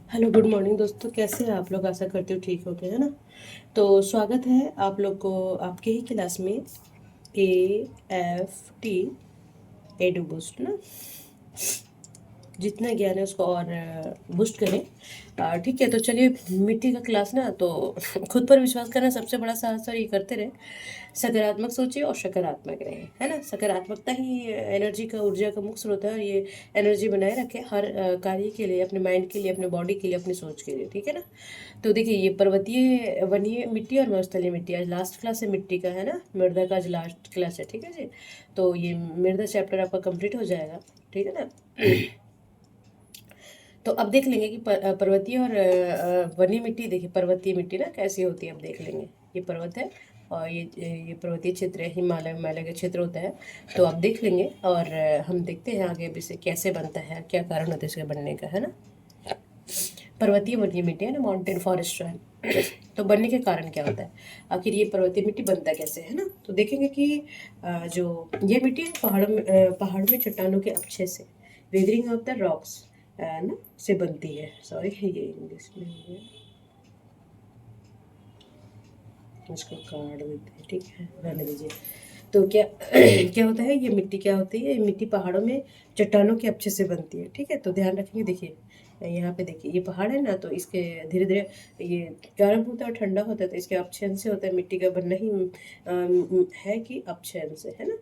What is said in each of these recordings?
Hello good morning दोस्तों, कैसे हैं आप लोग? आशा करती हूँ ठीक होंगे, है ना। तो स्वागत है आप लोग को आपके ही क्लास में AFT एडू बूस्ट ना। जितना ज्ञान है उसको और बूस्ट करें। ठीक है, तो चलिए मिट्टी का क्लास ना। तो खुद पर विश्वास करना सबसे बड़ा साहस, और ये करते रहे। सकारात्मक सोचिए और सकारात्मक रहे, है ना। सकारात्मकता ही एनर्जी का, ऊर्जा का मुख्य स्रोत है, और ये एनर्जी बनाए रखे हर कार्य के लिए, अपने माइंड के लिए, अपने बॉडी के लिए, अपनी सोच के लिए, ठीक है ना। तो देखिए, ये पर्वतीय वनीय मिट्टी और मरुस्थलीय मिट्टी, आज लास्ट क्लास है मिट्टी का, है ना। मृदा का आज लास्ट क्लास है, ठीक है जी। तो ये मृदा चैप्टर आपका कंप्लीट हो जाएगा, ठीक है ना। तो अब देख लेंगे कि पर्वतीय और वनीय मिट्टी, देखिए पर्वतीय मिट्टी ना कैसी होती है, अब देख लेंगे। ये पर्वत है और ये पर्वतीय क्षेत्र है, हिमालय हिमालय का क्षेत्र होता है। तो आप देख लेंगे और हम देखते हैं आगे अब इसे कैसे बनता है, क्या कारण होता है इसके बनने का, है ना। पर्वतीय वनीय मिट्टी है ना, माउंटेन फॉरेस्ट है। तो बनने के कारण क्या होता है, आखिर ये पर्वतीय मिट्टी बनता कैसे है ना। तो देखेंगे कि जो ये मिट्टी है पहाड़ में चट्टानों के अपक्षय से, वेदरिंग ऑफ द रॉक्स ना से बनती है। सॉरी, ये इंग्लिश में हो गया, इसको काट देते हैं, ठीक है, रहने दीजिए। तो क्या क्या होता है, ये मिट्टी क्या होती है, ये मिट्टी पहाड़ों में चट्टानों के अपक्षय से बनती है, ठीक है। तो ध्यान रखेंगे, देखिए यहाँ पे देखिए ये पहाड़ है ना, तो इसके धीरे धीरे ये गर्म होता है और ठंडा होता है, तो इसके अपक्षयन से होता है मिट्टी का बनना ही है कि अपक्षयन से, है ना।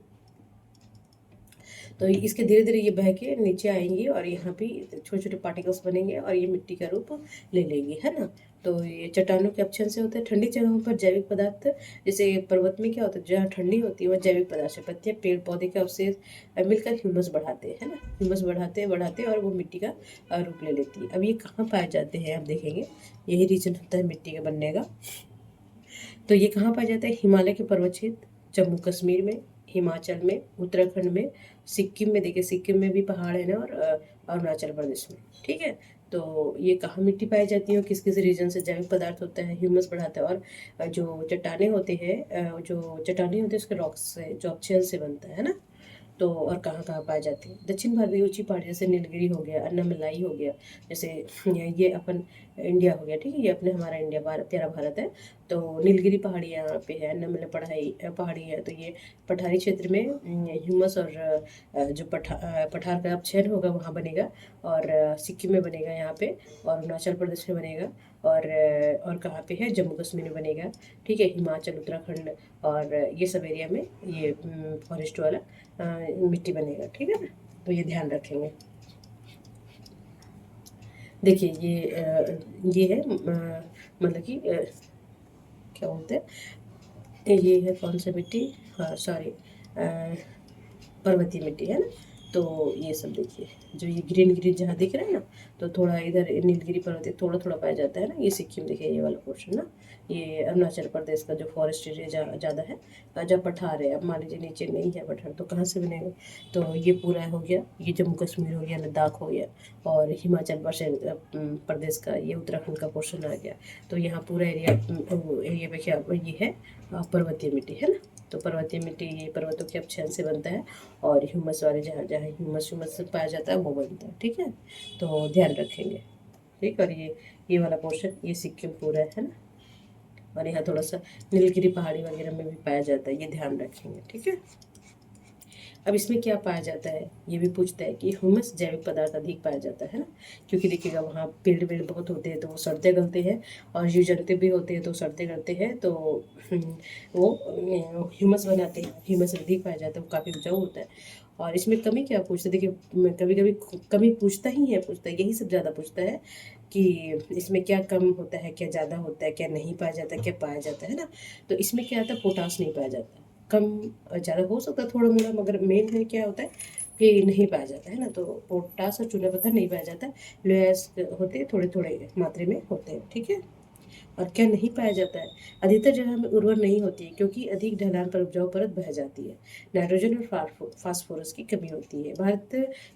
तो इसके धीरे धीरे ये बह के नीचे आएंगी और यहाँ भी छोटे छोटे पार्टिकल्स बनेंगे और ये मिट्टी का रूप ले लेंगी, है ना। तो ये चट्टानों के अपक्षन से होता है। ठंडी जगहों पर जैविक पदार्थ, जैसे पर्वत में क्या होता है, जहाँ ठंडी होती है वहाँ जैविक पदार्थ से पत्तियाँ, पेड़ पौधे के अवशेष मिलकर ह्यूमस बढ़ाते हैं, है ना। ह्यूमस बढ़ाते बढ़ाते और वो मिट्टी का रूप ले लेती है। अब ये कहाँ पाए जाते हैं आप देखेंगे, यही रीजन होता है मिट्टी के बनने का। तो ये कहाँ पाया जाता है, हिमालय के पर्वत क्षेत्र, जम्मू कश्मीर में, हिमाचल में, उत्तराखंड में, सिक्किम में, देखिए सिक्किम में भी पहाड़ है ना, और अरुणाचल प्रदेश में, ठीक है। तो ये कहाँ मिट्टी पाई जाती है, किस किस रीजन से जैविक पदार्थ होता है, ह्यूमस बढ़ाता है, और जो चट्टाने होते हैं, जो चट्टाने होते हैं उसके रॉक्स से, जो अपक्षय से बनता है ना। तो और कहाँ कहाँ पाए जाते हैं, दक्षिण भारत की ऊंची पहाड़ी, जैसे नीलगिरी हो गया, अन्नामलाई हो गया, जैसे ये अपन इंडिया हो गया, ठीक है, ये अपने हमारा इंडिया भारत, प्यारा भारत है। तो नीलगिरी पहाड़ी यहाँ पे है, अन्नामलाई पहाड़ी है। तो ये पठारी क्षेत्र में ह्यूमस और जो पठार का अपक्षयन होगा वहाँ बनेगा, और सिक्किम में बनेगा यहाँ पे, और अरुणाचल प्रदेश में बनेगा, और कहाँ पे है, जम्मू कश्मीर में बनेगा, ठीक है, हिमाचल, उत्तराखंड और ये सब एरिया में ये फॉरेस्ट वाला मिट्टी बनेगा, ठीक है ना। तो ये ध्यान रखेंगे। देखिए ये है मतलब कि क्या बोलते हैं, ये है कौन सा मिट्टी, हाँ सॉरी, पर्वतीय मिट्टी है ना। तो ये सब देखिए, जो ये ग्रीन ग्रीन जहाँ दिख रहा है ना, तो थोड़ा इधर नीलगिरी पर्वतीय थोड़ा थोड़ा पाया जाता है ना, ये सिक्किम देखिए, ये वाला पोर्शन ना, ये अरुणाचल प्रदेश का जो फॉरेस्ट एरिया ज़्यादा है, जहाँ पठार है। अब मान लीजिए नीचे नहीं है पठार, तो कहाँ से बनेगा। तो ये पूरा हो गया, ये जम्मू कश्मीर हो गया, लद्दाख हो गया, और हिमाचल प्रदेश का ये उत्तराखंड का पोर्शन आ गया। तो यहाँ पूरा एरिया पे क्या ये है, पर्वतीय मिट्टी है ना। तो पर्वतीय मिट्टी ये पर्वतों के अपक्षय से बनता है, और ह्यूमस वाले जहाँ जहाँ ह्यूमस ह्यूमस पाया जाता है वो बनता है, ठीक है। तो ध्यान रखेंगे, ठीक। और ये वाला पोर्शन ये सिक्किम पूरा है ना, और यहाँ थोड़ा सा नीलगिरी पहाड़ी वगैरह में भी पाया जाता है, ये ध्यान रखेंगे, ठीक है। अब इसमें क्या पाया जाता है, ये भी पूछता है कि ह्यूमस जैविक पदार्थ अधिक पाया जाता है ना, क्योंकि देखिएगा वहाँ पेड़ वेड़ बहुत होते हैं तो वो सड़ते गलते हैं, और जीव जंतु भी होते हैं तो सड़ते गलते हैं, तो वो ह्यूमस बनाते हैं, ह्यूमस अधिक पाया जाता है, वो काफ़ी उपजाऊ होता है। और इसमें कमी क्या पूछते हैं, देखिए कभी कभी कमी पूछता ही है, पूछता है, यही सब ज़्यादा पूछता है कि इसमें क्या कम होता है, क्या ज़्यादा होता है, क्या नहीं पाया जाता है, क्या पाया जाता है ना। तो इसमें क्या आता है, पोटास नहीं पाया जाता, कम ज़्यादा हो सकता है थोड़ा मोड़ा, मगर मेन है क्या होता है कि नहीं पाया जाता है ना। तो पोटास और चूना पत्थर नहीं पाया जाता है, लोयस होते हैं, थोड़े थोड़े मात्रा में होते हैं, ठीक है। और क्या नहीं पाया जाता है, अधिकतर जगह में उर्वर नहीं होती है, क्योंकि अधिक ढलान पर उपजाऊ परत बह जाती है, नाइट्रोजन और फास्फोरस की कमी होती है। भारत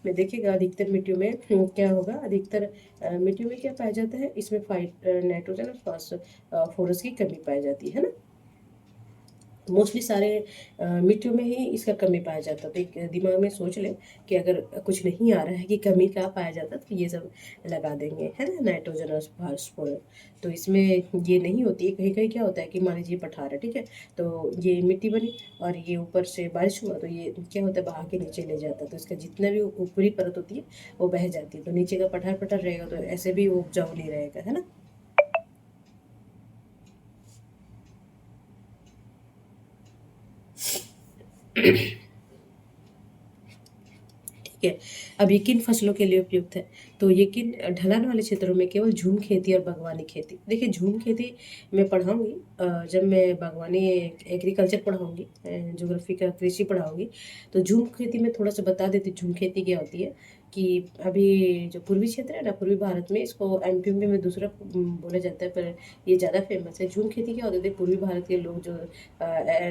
में देखिएगा अधिकतर मिट्टियों में क्या होगा, अधिकतर मिट्टियों में क्या पाया जाता है, इसमें नाइट्रोजन और फास्फोरस की कमी पाई जाती है ना। मोस्टली सारे मिट्टियों में ही इसका कमी पाया जाता है। तो एक दिमाग में सोच लें कि अगर कुछ नहीं आ रहा है कि कमी कहाँ पाया जाता है, तो ये सब लगा देंगे, है ना, नाइट्रोजन और फास्फोरस। तो इसमें ये नहीं होती है। कहीं कहीं क्या होता है कि मान लीजिए पठार है, ठीक है, तो ये मिट्टी बनी और ये ऊपर से बारिश हुआ तो ये क्या होता है, बहा के नीचे ले जाता है, तो इसका जितना भी ऊपरी परत होती है वो बह जाती है, तो नीचे का पठार पठार रहेगा, तो ऐसे भी वो उपजाऊ नहीं रहेगा, है ना। ठीक है। अब ये किन फसलों के लिए उपयुक्त है, तो ये किन ढलान वाले क्षेत्रों में केवल झूम खेती और बागवानी खेती। देखिए झूम खेती मैं पढ़ाऊंगी, जब मैं बागवानी एग्रीकल्चर पढ़ाऊंगी, ज्योग्राफी का कृषि पढ़ाऊंगी, तो झूम खेती में थोड़ा सा बता देती झूम खेती क्या होती है। कि अभी जो पूर्वी क्षेत्र है ना, पूर्वी भारत में इसको एमपी में दूसरा बोला जाता है, पर ये ज़्यादा फेमस है। झूम खेती क्या होती थी, पूर्वी भारत के लोग जो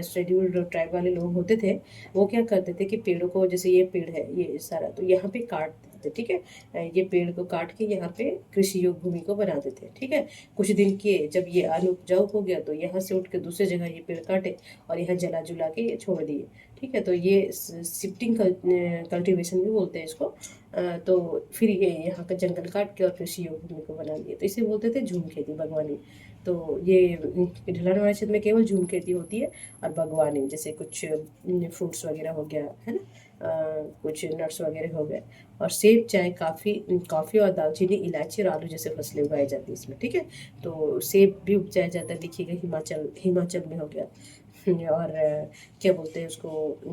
शेड्यूल्ड ट्राइब वाले लोग होते थे, वो क्या करते थे कि पेड़ों को, जैसे ये पेड़ है ये सारा, तो यहाँ पे काट देते, ठीक है, ये पेड़ को काट के यहाँ पे कृषि योग्य भूमि को बना देते, ठीक है। कुछ दिन किए, जब ये अनुपजाऊ हो गया तो यहाँ से उठ के दूसरी जगह ये पेड़ काटे और यहाँ जला जुला के ये छोड़ दिए, ठीक है। तो ये शिफ्टिंग कल्टीवेशन भी बोलते हैं इसको। तो फिर ये यहाँ का जंगल काट के और कृषि योग्य भूमि को बना दिए, तो इसे बोलते थे झूम खेती, बागवानी। तो ये ढलान वाले क्षेत्र में केवल झूम खेती होती है। और बागवानी जैसे कुछ फ्रूट्स वगैरह हो गया, है ना, कुछ नट्स वगैरह हो गए, और सेब, चाय, काफ़ी कॉफ़ी और दालचीनी, इलायची और आलू जैसे फसलें उगाई जाती है इसमें, ठीक है। तो सेब भी उपजाया जाता है, देखिएगा हिमाचल हिमाचल में हो गया, और क्या बोलते हैं उसको,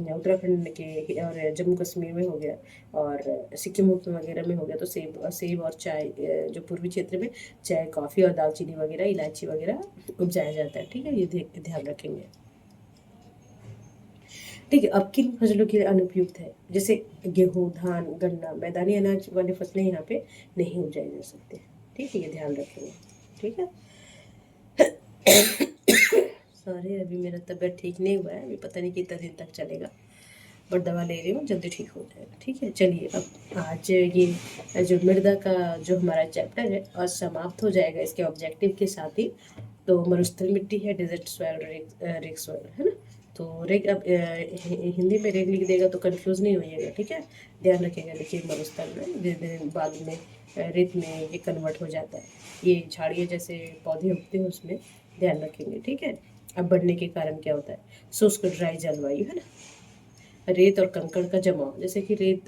उत्तराखंड के और जम्मू कश्मीर में हो गया, और सिक्किम वगैरह में हो गया। तो सेब सेब और चाय, जो पूर्वी क्षेत्र में चाय, कॉफ़ी और दालचीनी वगैरह, इलायची वगैरह उपजाया जाता है, ठीक है, ये ध्यान रखेंगे। ठीक है। अब किन फसलों के लिए अनुपयुक्त है, जैसे गेहूँ, धान, गन्ना, मैदानी अनाज वाली फसलें यहाँ पे नहीं उपजाई जा सकते, ठीक है, ये ध्यान रखेंगे, ठीक है। सॉरी, अभी मेरा तबीयत ठीक नहीं हुआ है, अभी पता नहीं कितना दिन तक चलेगा, बट दवा ले रही हूँ, जल्दी ठीक हो जाएगा, ठीक है। चलिए, अब आज ये जो मृदा का जो हमारा चैप्टर है और समाप्त हो जाएगा इसके ऑब्जेक्टिव के साथ ही। तो मरुस्थल मिट्टी है, डेजर्ट सॉइल, रेग सॉइल, है ना। तो रेग, अब हिंदी में रेग लिख देगा तो कंफ्यूज नहीं होइएगा, ठीक है, ध्यान रखिएगा। देखिए मरुस्थल में धीरे धीरे बाद में रेत में ये कन्वर्ट हो जाता है, ये झाड़ियाँ जैसे पौधे उगते हैं उसमें, ध्यान रखेंगे, ठीक है। अब बढ़ने के कारण क्या होता है, शुष्क ड्राई जलवायु, है ना, रेत और कंकड़ का जमाव, जैसे कि रेत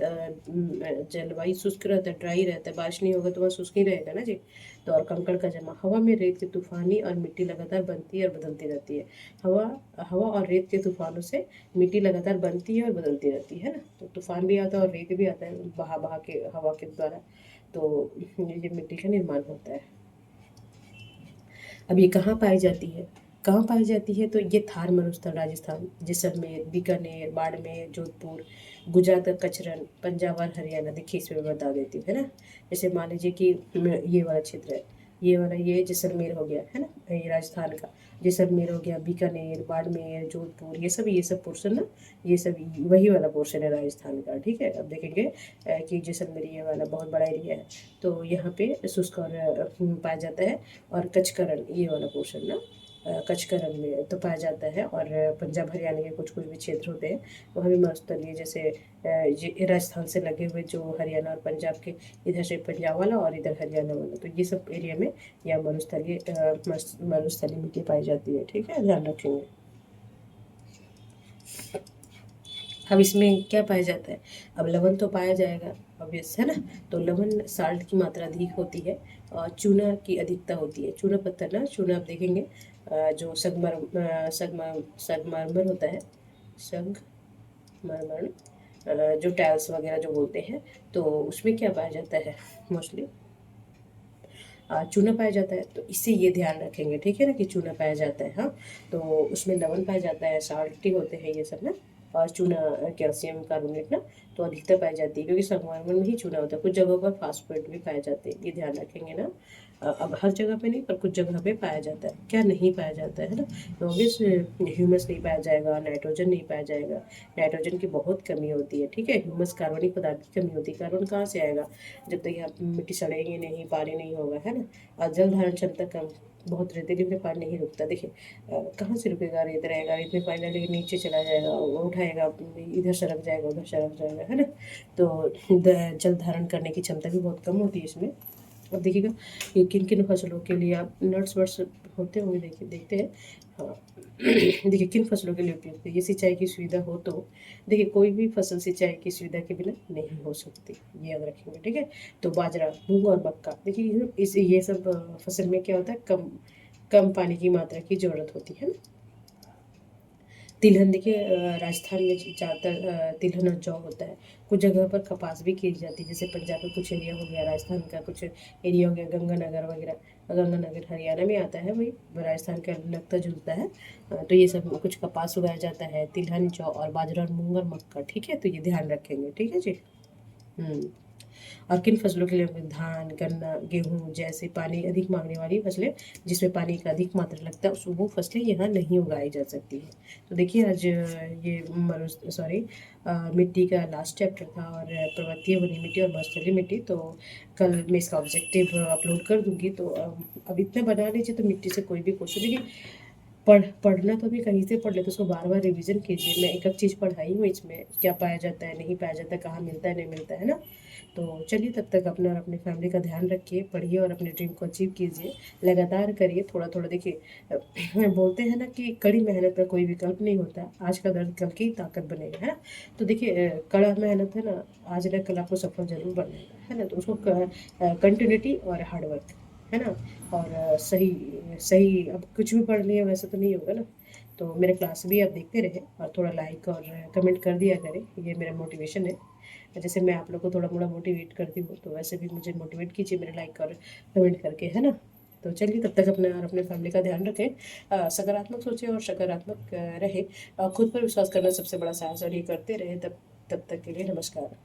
जलवायु शुष्क रहता है, ड्राई रहता है, बारिश नहीं होगा तो वहाँ शुष्क ही रहेगा ना जी। तो और कंकड़ का जमा, हवा में रेत की तूफानी और मिट्टी लगातार बनती है और बदलती रहती है। हवा हवा और रेत के तूफानों से मिट्टी लगातार बनती है और बदलती रहती है ना। तो तूफान भी आता है और रेत भी आता है, बहा बहा के हवा के द्वारा, तो ये मिट्टी का निर्माण होता है। अब ये कहाँ पाई जाती है, कहाँ पाई जाती है, तो ये थार मरुस्थल, राजस्थान, जैसलमेर, बीकानेर, बाड़मेर, जोधपुर, गुजरात का कचरन, पंजाब और हरियाणा। देखिए इसमें मैं बता देती हूँ, है ना। जैसे मान लीजिए कि ये वाला क्षेत्र है, ये वाला, ये जैसलमेर हो गया, है ना, ये राजस्थान का जैसलमेर हो गया, बीकानेर, बाड़मेर, जोधपुर, ये सब पोर्शन ना, ये सब वही वाला पोर्शन है राजस्थान का, ठीक है। अब देखेंगे कि जैसलमेर ये वाला बहुत बड़ा एरिया है, तो यहाँ पे शुष्क और पाया जाता है। और कचकरण, ये वाला पोर्शन ना, कचकरण में तो पाया जाता है। और पंजाब हरियाणा के कुछ कुछ भी क्षेत्र होते हैं वहाँ भी मरुस्थलीय, जैसे ये राजस्थान से लगे हुए जो हरियाणा और पंजाब के, इधर से पंजाब वाला और इधर हरियाणा वाला, तो ये सब एरिया में या मरुस्थलीय मिट्टी पाई जाती है, ठीक है, ध्यान रखेंगे। अब इसमें क्या पाया जाता है, अब लवण तो पाया जाएगा, ऑब्वियस है ना। तो लवण, साल्ट की मात्रा अधिक होती है, और चूना की अधिकता होती है। चूना पत्थर ना, चूना आप देखेंगे जो संगमरमर होता है, संगमरमर, जो टाइल्स वगैरह जो बोलते हैं, तो उसमें क्या पाया जाता है, मोस्टली चूना पाया जाता है। तो इससे ये ध्यान रखेंगे, ठीक है ना, कि चूना पाया जाता है, हाँ। तो उसमें लवण पाया जाता है, साल्टी होते हैं ये सब ना, और चूना, कैल्शियम कार्बोनेट ना, तो अधिकतर पाई जाती है, क्योंकि संगमरमर में ही चूना होता है। कुछ जगहों पर फास्फोरेट भी पाए जाते हैं, ये ध्यान रखेंगे ना। अब हर जगह पे नहीं, पर कुछ जगह पे पाया जाता है। क्या नहीं पाया जाता है ना, तो ऑब्वियस ह्यूमस नहीं पाया जाएगा, नाइट्रोजन नहीं पाया जाएगा। नाइट्रोजन की बहुत कमी होती है, ठीक है। ह्यूमस कार्बनिक पदार्थ की कमी होती है। कार्बन कहाँ से आएगा, जब तक यहाँ मिट्टी सड़ेगी नहीं, पानी नहीं होगा, है ना। और जल धारण क्षमता कम, बहुत रेतीली में पानी नहीं रुकता। देखिए कहाँ से रुकेगा, रेत रहेगा, रेत में पानी डालेगा नीचे चला जाएगा, वो उठाएगा, इधर सरक जाएगा, उधर सरक जाएगा, है ना। तो जल धारण करने की क्षमता भी बहुत कम होती है इसमें। अब देखिएगा कि किन किन फसलों के लिए आप नट्स वर्ड्स होते होंगे, देखिए देखते हैं। हाँ देखिए किन फसलों के लिए उपयुक्त है ये सिंचाई की सुविधा हो तो। देखिए कोई भी फसल सिंचाई की सुविधा के बिना नहीं हो सकती, ये याद रखेंगे, ठीक है। तो बाजरा, मूंग और मक्का, देखिए ये सब फसल में क्या होता है, कम कम पानी की मात्रा की जरूरत होती है ना। तिलहन, देखिए राजस्थान में ज़्यादातर तिलहन और जौ होता है। कुछ जगह पर कपास भी की जाती है, जैसे पंजाब का कुछ एरिया हो गया, राजस्थान का कुछ एरिया हो गया, गंगानगर वगैरह। गंगानगर हरियाणा में आता है, वही राजस्थान का लगता जुलता है। तो ये सब कुछ कपास उगाया जाता है, तिलहन, जौ और बाजरा और मूंग और मक्का, ठीक है। तो ये ध्यान रखेंगे, ठीक है जी। हम्म। और किन फसलों के लिए धान, गन्ना, गेहूँ जैसे पानी अधिक मांगने वाली फसलें, जिसमें पानी का अधिक मात्रा लगता है, वो फसलें यहाँ नहीं उगाई जा सकती हैं। तो देखिए आज ये मिट्टी का लास्ट चैप्टर था, और पर्वतीय बनी मिट्टी और मरुस्थलीय मिट्टी। तो कल मैं इसका ऑब्जेक्टिव अपलोड कर दूंगी। तो अब इतना बना लीजिए, तो मिट्टी से कोई भी क्वेश्चन, देखिए पढ़ना तो भी कहीं से पढ़ ले, तो उसको बार बार रिवीजन कीजिए। मैं एक एक चीज़ पढ़ाई हूँ, इसमें क्या पाया जाता है, नहीं पाया जाता, कहाँ मिलता है, नहीं मिलता है ना। तो चलिए, तब तक अपना और अपनी फैमिली का ध्यान रखिए, पढ़िए और अपने ड्रीम को अचीव कीजिए। लगातार करिए, थोड़ा थोड़ा। देखिए बोलते हैं ना कि कड़ी मेहनत का कोई विकल्प नहीं होता, आज का दर्द कल की ताकत बनेगा, है ना। तो देखिए कड़ा मेहनत है ना, आज ना कल आपको सफल जरूर बनेगा, है ना। तो उसको कंटिन्यूटी और हार्डवर्क, है ना। और सही सही, अब कुछ भी पढ़ लिया वैसे तो नहीं होगा ना। तो मेरे क्लास भी आप देखते रहे, और थोड़ा लाइक और कमेंट कर दिया करें, ये मेरा मोटिवेशन है। जैसे मैं आप लोग को थोड़ा मोड़ा मोटिवेट करती हूँ, तो वैसे भी मुझे मोटिवेट कीजिए मेरे लाइक और कमेंट करके, है ना। तो चलिए, तब तक अपने और अपने फैमिली का ध्यान रखें, सकारात्मक सोचें और सकारात्मक रहे। खुद पर विश्वास करना सबसे बड़ा साहस, और ये करते रहे। तब तब तक के लिए नमस्कार।